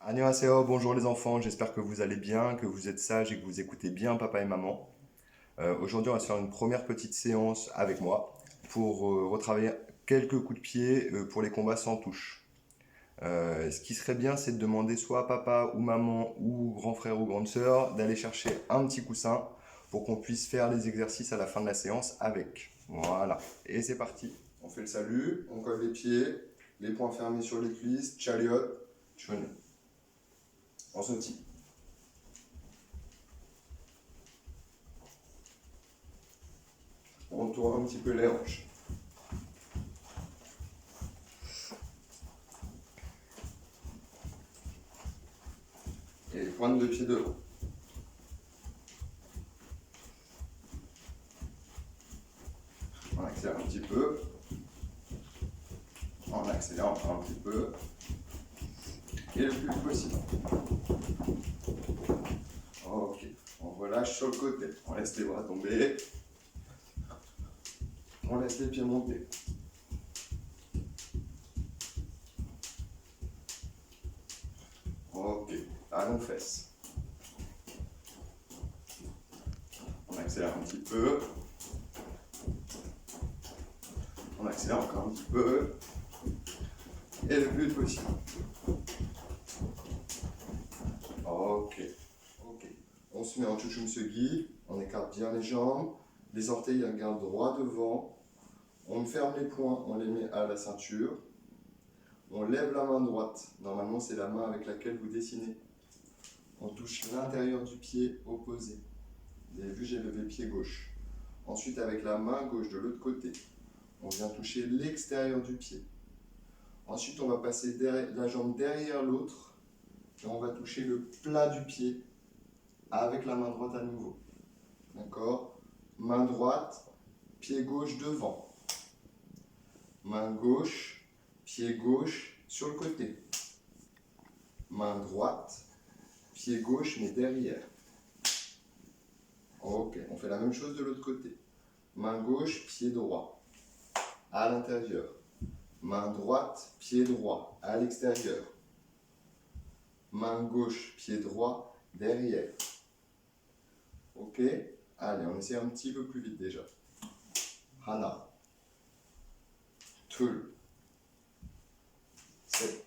Annyeonghaseyo, bonjour les enfants, j'espère que vous allez bien, que vous êtes sages et que vous écoutez bien papa et maman. Aujourd'hui, on va se faire une première petite séance avec moi pour retravailler quelques coups de pied pour les combats sans touche. Ce qui serait bien, c'est de demander soit à papa ou maman ou grand frère ou grande sœur d'aller chercher un petit coussin pour qu'on puisse faire les exercices à la fin de la séance avec. Voilà, et c'est parti. On fait le salut, on colle les pieds, les poings fermés sur les cuisses, chariot, chun. On sautille. On tourne un petit peu les hanches. Et les pointes de pied devant. On accélère un petit peu. On accélère encore un petit peu. Et le plus vite possible. Ok. On relâche sur le côté. On laisse les bras tomber. On laisse les pieds monter. Ok. Allons fesses. On accélère un petit peu. On accélère encore un petit peu. Et le plus vite possible. Ok. Ok. On se met en chuchumsugi. On écarte bien les jambes. Les orteils regardent droit devant. On ferme les poings, on les met à la ceinture. On lève la main droite. Normalement, c'est la main avec laquelle vous dessinez. On touche l'intérieur du pied opposé. Vous avez vu, j'ai levé le pied gauche. Ensuite, avec la main gauche de l'autre côté, on vient toucher l'extérieur du pied. Ensuite, on va passer la jambe derrière l'autre et on va toucher le plat du pied avec la main droite à nouveau. D'accord? Main droite, pied gauche devant. Main gauche, pied gauche sur le côté. Main droite, pied gauche mais derrière. Ok, on fait la même chose de l'autre côté. Main gauche, pied droit, à l'intérieur. Main droite, pied droit, à l'extérieur. Main gauche, pied droit, derrière. Ok, allez, on essaie un petit peu plus vite déjà. Hana. Tul. Set.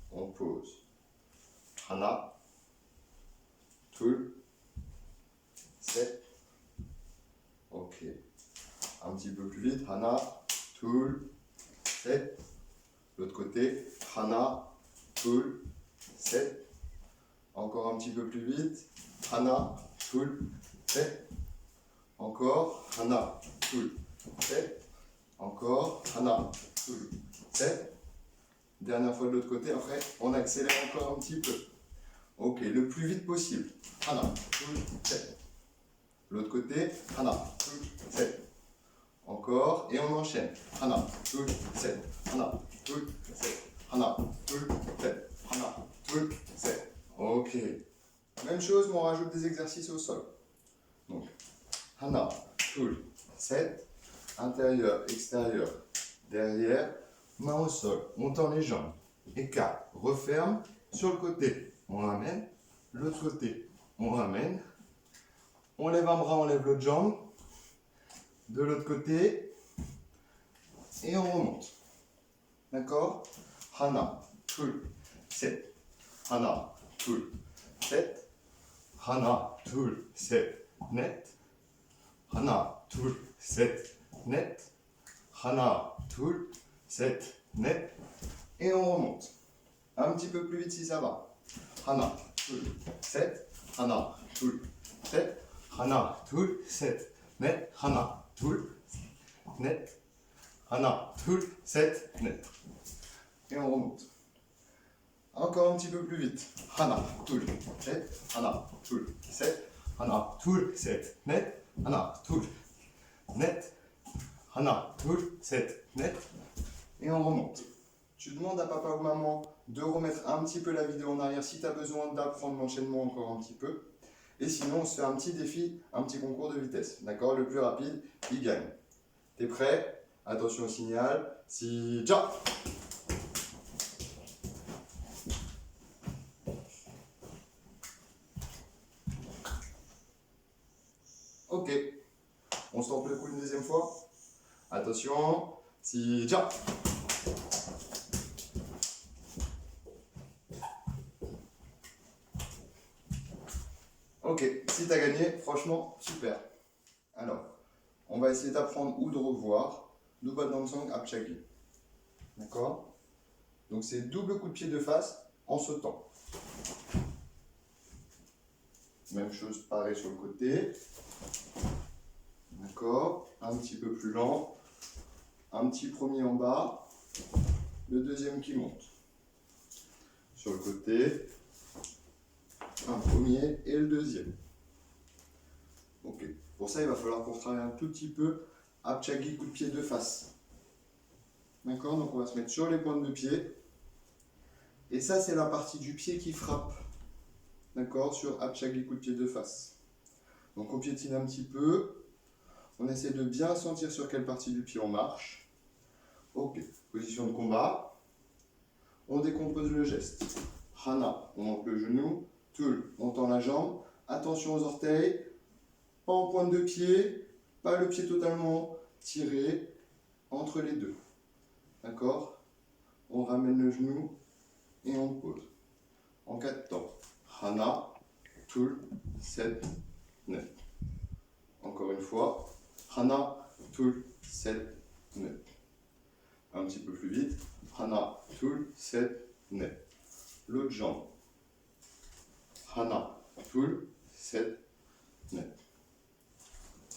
On pose. Hana. Tul. Set. Ok. Un petit peu plus vite. Hana. Tul. Set. L'autre côté. Hana. Tul. Set. Encore un petit peu plus vite. Hana. Tul. Set. Encore. Hana. Tul. Set. Encore. Hana. Tul. Set. Dernière fois de l'autre côté. Après, on accélère encore un petit peu. Ok, le plus vite possible. Hana. Tul. Set. L'autre côté. Hana. Tul. Set. Encore. Et on enchaîne. Hana. Tul. Set. Hana. Tul. Set. Hana. Tul. Set. Hana. Tul. Set. Ok. Même chose, mais on rajoute des exercices au sol. Donc, Hana, Tul, Set, intérieur, extérieur, derrière, main au sol, on tend les jambes, écart, referme, sur le côté, on ramène, l'autre côté, on ramène, on lève un bras, on lève l'autre jambe, de l'autre côté, et on remonte. D'accord? Hana, Tul, Set, Hana, Tul, Set, Hana, tul, set, net. Hana, tul, set, net. Hana, tul, set, net. Et on remonte. Un petit peu plus vite si ça va. Hana, tul, set. Hana, tul, set. Hana, tul, set, net. Hana, tul, net. Hana, tul, set, net. Et on remonte. Encore un petit peu plus vite. Hana, tul, set, hana, tul, set, hana, tul, set, net, hana, tul, net, hana, tul, set, net. Et on remonte. Tu demandes à papa ou maman de remettre un petit peu la vidéo en arrière si tu as besoin d'apprendre l'enchaînement encore un petit peu. Et sinon, on se fait un petit défi, un petit concours de vitesse. D'accord? Le plus rapide, il gagne. T'es prêt? Attention au signal. Si... Ciao! Attention, si, tiens. Ok, si tu as gagné, franchement, super. Alors, on va essayer d'apprendre ou de revoir Duba Dansang Apchagi. D'accord? Donc c'est double coup de pied de face en sautant. Même chose, pareil sur le côté. D'accord? Un petit peu plus lent. Un petit premier en bas. Le deuxième qui monte. Sur le côté. Un premier et le deuxième. Ok. Pour ça, il va falloir qu'on travaille un tout petit peu Apchagi coup de pied de face. D'accord? Donc on va se mettre sur les pointes de pied. Et ça, c'est la partie du pied qui frappe. D'accord? Sur Apchagi coup de pied de face. Donc on piétine un petit peu. On essaie de bien sentir sur quelle partie du pied on marche. Ok. Position de combat. On décompose le geste. Hana, on monte le genou. Tul, on tend la jambe. Attention aux orteils. Pas en pointe de pied. Pas le pied totalement tiré entre les deux. D'accord? On ramène le genou et on pose. En 4 temps. Hana, Tul, 7, 9. Encore une fois. Hana, Tul, 7, 9. Un petit peu plus vite. Hana, Tul, 7, 9. L'autre jambe. Hana, Tul, 7, 9.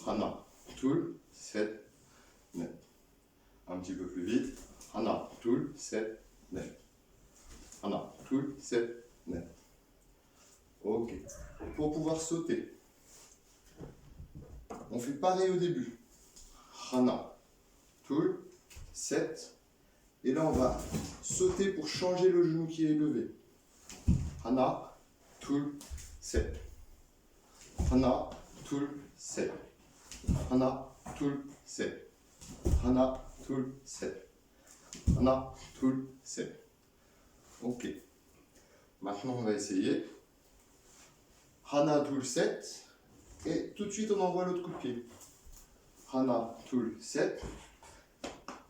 Hana, Tul, 7, 9. Un petit peu plus vite. Hana, Tul, 7, 9. Hana, Tul, 7, 9. Ok. Pour pouvoir sauter, on fait pareil au début. Hana, Tul, 7. Et là, on va sauter pour changer le genou qui est levé. Hana, Tul, 7. Hana, Tul, 7. Hana, Tul, 7. Hana, Tul, 7. Hana, Tul, 7. Ok. Maintenant, on va essayer. Hana, Tul, 7. Et tout de suite, on envoie l'autre coup de pied. Hana, Tul, 7.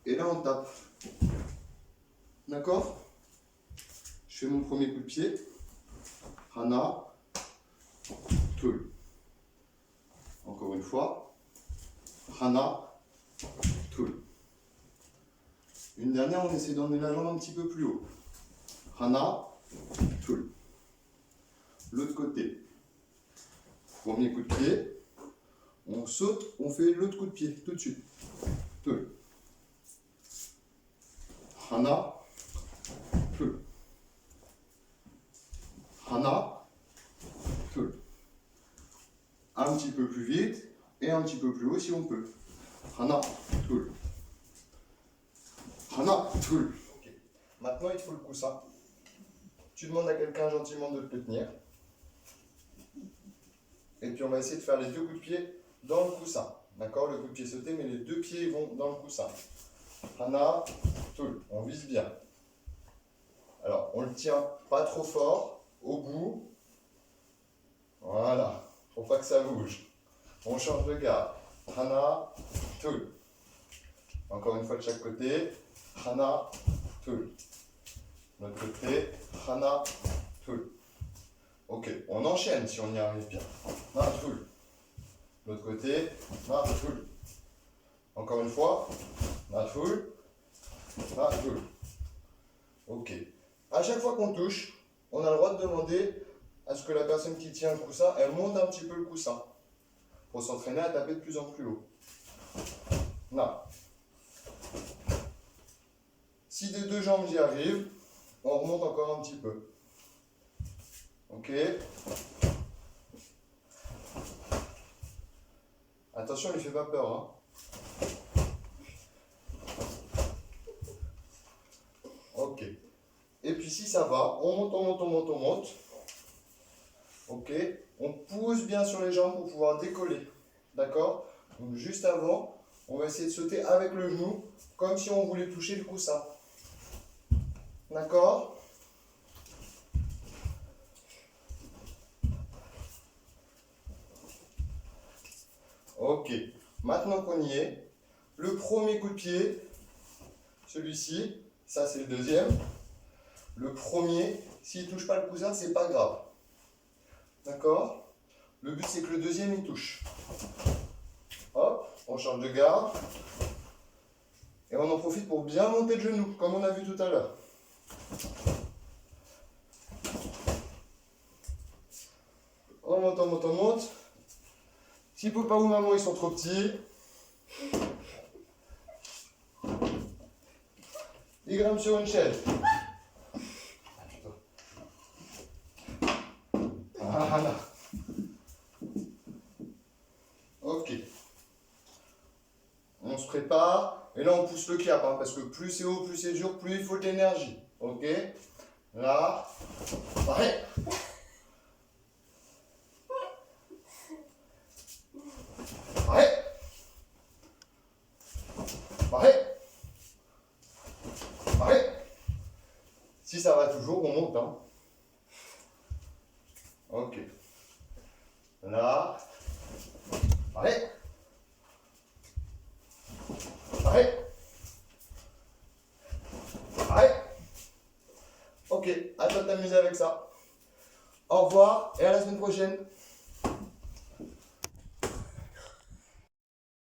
Et là, on tape. D'accord? Je fais mon premier coup de pied. Hana, Tul. Encore une fois. Hana, Tul. Une dernière, on essaie d'emmener la jambe un petit peu plus haut. Hana, Tul. L'autre côté. Premier coup de pied. On saute, on fait l'autre coup de pied tout de suite. Tul. Hana, Tul. Hana, Tul. Un petit peu plus vite et un petit peu plus haut si on peut. Hana, Tul. Hana, Tul. Okay. Maintenant, il te faut le coussin. Tu demandes à quelqu'un gentiment de te le tenir. Et puis on va essayer de faire les deux coups de pied dans le coussin. D'accord? Le coup de pied sauté, mais les deux pieds vont dans le coussin. Hana, Tul. On vise bien. Alors, on le tient pas trop fort, au bout. Voilà. Faut pas que ça bouge. On change de garde. Hana, Tul. Encore une fois de chaque côté. Hana, Tul. L'autre côté. Hana, Tul. Ok, on enchaîne si on y arrive bien. Na, Tul. L'autre côté. Na, Tul. Encore une fois. Na, Tul. Na, Tul. Ok. À chaque fois qu'on touche, on a le droit de demander à ce que la personne qui tient le coussin, elle monte un petit peu le coussin. Pour s'entraîner à taper de plus en plus haut. Na. Si des deux jambes y arrivent, on remonte encore un petit peu. Ok. Attention, il ne fait pas peur. Hein. Ok. Et puis si ça va, on monte, on monte, on monte, on monte. Ok. On pousse bien sur les jambes pour pouvoir décoller. D'accord? Donc juste avant, on va essayer de sauter avec le genou, comme si on voulait toucher le coussin. D'accord? Ok. Maintenant qu'on y est, le premier coup de pied, celui-ci, ça c'est le deuxième. Le premier, s'il ne touche pas le cousin, c'est pas grave. D'accord? Le but c'est que le deuxième il touche. Hop, on change de garde. Et on en profite pour bien monter le genou, comme on a vu tout à l'heure. On monte, on monte, on monte. Si papa ou maman ils sont trop petits, ils grimpent sur une chaise. Voilà. Ok. On se prépare. Et là on pousse le cap, hein, parce que plus c'est haut, plus c'est dur, plus il faut de l'énergie. Ok. Là. Pareil. Pareil. Pareil. Pareil. Si ça va toujours, on monte. Hein. Ok. Là. Pareil. Pareil. Pareil. Ok, à toi de t'amuser avec ça. Au revoir et à la semaine prochaine.